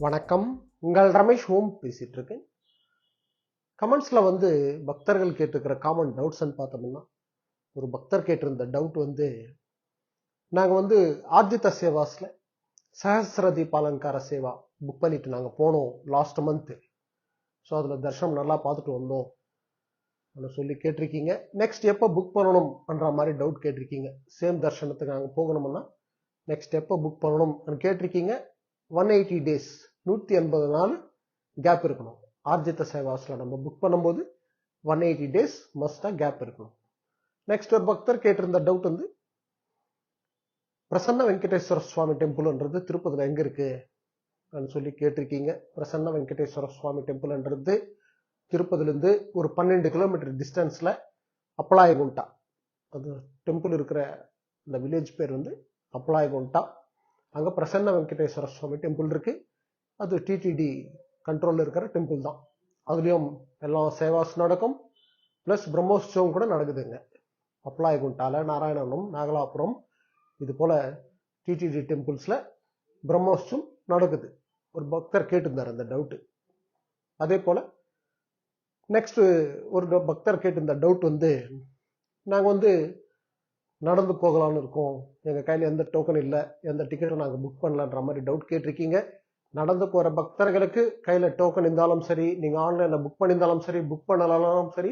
வணக்கம். உங்கள் ரமேஷ் ஓம் பேசிட்டு இருக்கேன். கமெண்ட்ஸ்ல பக்தர்கள் கேட்டிருக்கிற காமன் டவுட்ஸ்ன்னு பார்த்தோம்னா, ஒரு பக்தர் கேட்டிருந்த டவுட் நாங்க ஆர்ஜித சேவாஸ்ல சஹஸ்ர தீபாலங்கார சேவா புக் பண்ணிட்டு நாங்க போனோம் லாஸ்ட் மந்த். ஸோ அதுல தர்ஷனம் நல்லா பார்த்துட்டு வந்தோம் சொல்லி கேட்டிருக்கீங்க. நெக்ஸ்ட் எப்போ புக் பண்ணணும் பண்ற மாதிரி டவுட் கேட்டிருக்கீங்க. சேம் தர்ஷனத்துக்கு நாங்கள் போகணும்னா நெக்ஸ்ட் எப்போ புக் பண்ணணும் கேட்டிருக்கீங்க. 180 days 180 நாள் கேப் இருக்கணும். ஆர்ஜித சேவாஸ்ல நம்ம புக் பண்ணும்போது 180 days மஸ்டா கேப் இருக்கணும். நெக்ஸ்ட் ஒரு பக்தர் கேட்டிருந்த டவுட் பிரசன்ன வெங்கடேஸ்வர சுவாமி டெம்பிள்ன்றது திருப்பதில எங்க இருக்கு சொல்லி கேட்டிருக்கீங்க. பிரசன்ன வெங்கடேஸ்வர சுவாமி டெம்பிள்ன்றது திருப்பதிலிருந்து ஒரு 12 கிலோமீட்டர் டிஸ்டன்ஸ்ல அப்பலாயகுண்டா, அது டெம்பிள் இருக்கிற இந்த வில்லேஜ் பேர் அப்பலாயகுண்டா. அங்க பிரசன்ன வெங்கடேஸ்வர சுவாமி டெம்பிள் இருக்கு. அது டிடிடி கண்ட்ரோல்ல இருக்கிற டெம்பிள் தான். அதுலயும் எல்லா சேவாஸ் நடக்கும், பிளஸ் பிரம்மோற்சவம் கூட நடக்குதுங்க. அப்பலாயகுண்டால நாராயணனம், நாகலாபுரம் இது போல டிடிடி டெம்பிள்ஸ்ல பிரம்மோற்சவம் நடக்குது. ஒரு பக்தர் கேட்டிருந்தார் அந்த டவுட். அதே போல நெக்ஸ்ட் ஒரு பக்தர் கேட்டிருந்த டவுட் நாங்க நடந்து போகலாம்னு இருக்கோம், எங்க கையில எந்த டோக்கன் இல்லை, எந்த டிக்கெட்டும் நாங்க புக் பண்ணலன்ற மாதிரி டவுட் கேட்டிருக்கீங்க. நடந்து போற பக்தர்களுக்கு கையில டோக்கன் இருந்தாலும் சரி, நீங்க ஆன்லைன்ல புக் பண்ணியிருந்தாலும் சரி, புக் பண்ணலாம் சரி,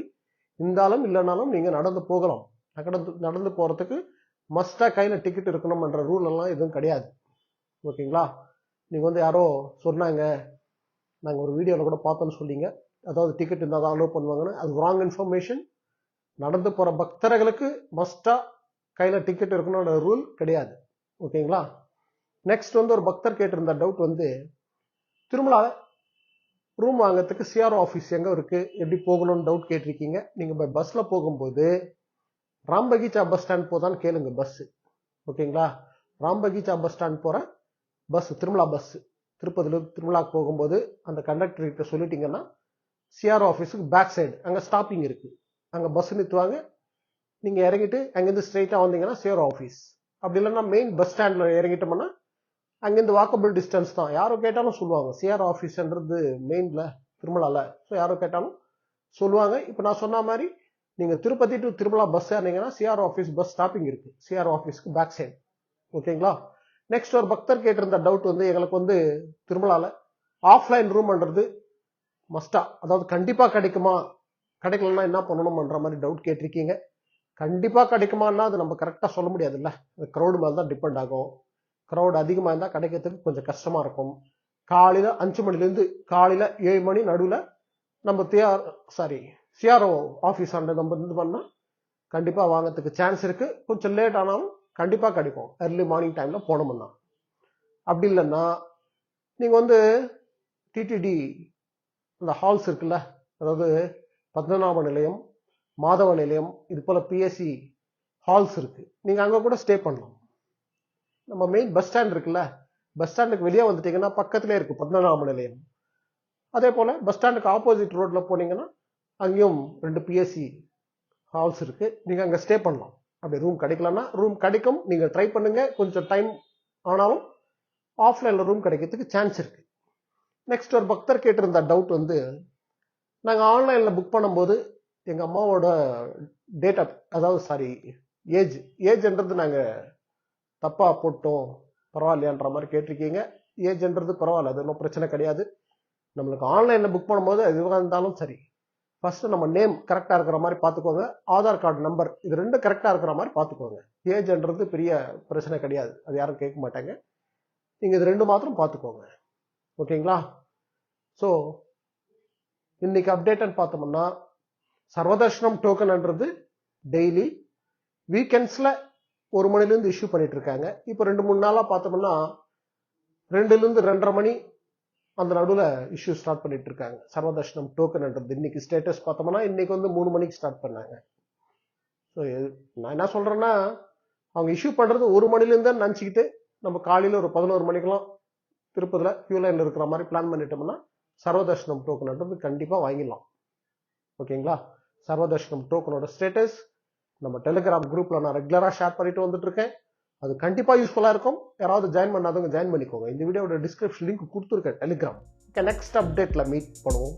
இருந்தாலும் இல்லைனாலும் நீங்க நடந்து போகலாம். நடந்து போறதுக்கு மஸ்டா கையில டிக்கெட் இருக்கணும்ன்ற ரூல் எல்லாம் எதுவும் கிடையாது. ஓகேங்களா? நீங்க யாரோ சொன்னாங்க, நாங்க ஒரு வீடியோல கூட பார்த்தோம்னு சொல்லிங்க, அதாவது டிக்கெட் இருந்தால் தான் அலோவ் பண்ணுவாங்கன்னு. அது ராங் இன்ஃபர்மேஷன். நடந்து போற பக்தர்களுக்கு மஸ்டா கையில டிக்கெட் இருக்கணும்ன்ற ரூல் கிடையாது. ஓகேங்களா? நெக்ஸ்ட் ஒரு பக்தர் கேட்டிருந்த டவுட் திருமலா ரூம் வாங்கறதுக்கு சிஆர்ஓ ஆஃபீஸ் எங்க இருக்கு, எப்படி போகணும்னு டவுட் கேட்டிருக்கீங்க. நீங்க பஸ்ல போகும்போது ராம்பகீச்சா பஸ் ஸ்டாண்ட் போதான்னு கேளுங்க பஸ். ஓகேங்களா? ராம்பகீச்சா பஸ் ஸ்டாண்ட் போற பஸ் திருமலா பஸ் திருப்பதில திருமலாக்கு போகும்போது அந்த கண்டக்டர் கிட்ட சொல்லிட்டீங்கன்னா சிஆர்ஓ ஆஃபீஸுக்கு பேக் சைடு அங்க ஸ்டாப்பிங் இருக்கு, அங்க பஸ் நிறுத்துவாங்க. நீங்க இறங்கிட்டு அங்கிருந்து ஸ்ட்ரெயிட்டா வந்தீங்கன்னா சிஆர்ஓ ஆஃபீஸ். அப்படி இல்லைன்னா மெயின் பஸ் ஸ்டாண்ட்ல இறங்கிட்டோம்னா அங்கிருந்து வாக்கபிள் டிஸ்டன்ஸ் தான். யாரோ கேட்டாலும் சொல்லுவாங்க சிஆர்ஓ ஆஃபீஸ்ன்றது மெயின்ல திருமலால. ஸோ யாரோ கேட்டாலும் சொல்லுவாங்க. இப்போ நான் சொன்ன மாதிரி நீங்க திருப்பதி டு திருமலா பஸ் ஏறினீங்கன்னா சிஆர்ஓ ஆஃபீஸ் பஸ் ஸ்டாப்பிங் இருக்கு, சிஆர்ஓ ஆஃபீஸ்க்கு பேக் சைடு. ஓகேங்களா? நெக்ஸ்ட் ஒரு பக்தர் கேட்டிருந்த டவுட் எங்களுக்கு திருமலால ஆஃப்லைன் ரூம்ன்றது மஸ்டா, அதாவது கண்டிப்பா கிடைக்குமா, கிடைக்கலன்னா என்ன பண்ணணும்ன்ற மாதிரி டவுட் கேட்டிருக்கீங்க. கண்டிப்பா கிடைக்குமான்னா அது நம்ம கரெக்டா சொல்ல முடியாதுல்ல, அது கிரௌடு மேல தான் டிபெண்ட் ஆகும். கிரௌட் அதிகமா இருந்தா கிடைக்கிறதுக்கு கொஞ்சம் கஷ்டமா இருக்கும். காலையில 5 மணிலேருந்து காலையில 7 மணி நடுவில் நம்ம சிஆர்ஓ ஆஃபீஸ் நம்ம இது பண்ணா கண்டிப்பா வாங்கறதுக்கு சான்ஸ் இருக்கு. கொஞ்சம் லேட் ஆனாலும் கண்டிப்பா கிடைக்கும், early மார்னிங் டைம்ல போனோம்னா. அப்படி இல்லைன்னா நீங்க டிடிடி இந்த ஹால்ஸ் இருக்குல்ல, அதாவது பத்மநாப நிலையம், மாதவ நிலையம், இது போல பிஎஸ்சி ஹால்ஸ் இருக்கு, நீங்க அங்க கூட ஸ்டே பண்ணலாம். நம்ம மெயின் பஸ் ஸ்டாண்ட் இருக்குல்ல, பஸ் ஸ்டாண்டுக்கு வெளியே வந்துட்டீங்கன்னா பக்கத்திலே இருக்கு பத்மநாப நிலையம். அதே போல பஸ் ஸ்டாண்டுக்கு ஆப்போசிட் ரோட்ல போனீங்கன்னா அங்கேயும் 2 பிஎஸ்சி ஹால்ஸ் இருக்கு, நீங்க அங்க ஸ்டே பண்ணலாம். அப்படி ரூம் கிடைக்கலன்னா ரூம் கிடைக்கும், நீங்க ட்ரை பண்ணுங்க. கொஞ்சம் டைம் ஆனாலும் ஆஃப்லைன்ல ரூம் கிடைக்கிறதுக்கு சான்ஸ் இருக்கு. நெக்ஸ்ட் ஒரு பக்தர் கேட்டிருந்த டவுட் நாங்க ஆன்லைன்ல புக் பண்ணும்போது எங்க அம்மாவோட டேட் ஆஃப், அதாவது ஏஜ்ன்றது நாங்க தப்பா போட்டோம், பரவாயில்லையான்ற மாதிரி கேட்டிருக்கீங்க. ஏஜ்ன்றது பரவாயில்ல, அது ஒன்றும் பிரச்சனை கிடையாது. நம்மளுக்கு ஆன்லைன்ல புக் பண்ணும்போது எதுவாக இருந்தாலும் சரி, ஃபர்ஸ்ட் நம்ம நேம் கரெக்டா இருக்கிற மாதிரி பார்த்துக்கோங்க, ஆதார் கார்டு நம்பர் இது 2 கரெக்டா இருக்கிற மாதிரி பார்த்துக்கோங்க. ஏஜ்ன்றது பெரிய பிரச்சனை கிடையாது, அது யாரும் கேட்க மாட்டாங்க. நீங்க இது 2 மாத்திரம் பார்த்துக்கோங்க. ஓகேங்களா? ஸோ இன்னைக்கு அப்டேட்னு பார்த்தோம்னா சர்வதர்ஷனம் டோக்கன்ன்றது டெய்லி வீக்கெண்ட்ஸ்ல 1 மணிலேருந்து இஷ்யூ பண்ணிட்டு இருக்காங்க. இப்போ 2-3 நாளா பார்த்தோம்னா 2லேருந்து 2:30 மணி அந்த நடுவில் இஷ்யூ ஸ்டார்ட் பண்ணிட்டு இருக்காங்க. சர்வதர்ஷனம் டோக்கன்ன்றது இன்னைக்கு ஸ்டேட்டஸ் பார்த்தோம்னா இன்னைக்கு 3 மணிக்கு ஸ்டார்ட் பண்ணாங்க. ஸோ நான் என்ன சொல்றேன்னா, அவங்க இஷ்யூ பண்றது 1 மணிலேருந்து நினச்சிக்கிட்டு நம்ம காலையில ஒரு 11 மணிக்கெல்லாம் திருப்பதில கியூ லைன்ல இருக்கிற மாதிரி பிளான் பண்ணிட்டோம்னா சர்வதர்ஷனம் டோக்கன்ன்றது கண்டிப்பா வாங்கிடலாம். ஓகேங்களா? சர்வதர்ஷனம் டோக்கனோட ஸ்டேட்டஸ் நம்ம டெலிகிராம் குரூப்ல நான் ரெகுலரா ஷேர் பண்ணிட்டு வந்துட்டு இருக்கேன். அது கண்டிப்பா யூஸ்ஃபுல்லா இருக்கும். யாராவது ஜாயின் பண்ணாதவங்க ஜாயின் பண்ணிக்கோங்க. இந்த வீடியோட டிஸ்கிரிப்ஷன் லிங்க் கொடுத்துருக்கேன் டெலிகிராம். நெக்ஸ்ட் அப்டேட்ல மீட் பண்ணுவோம்.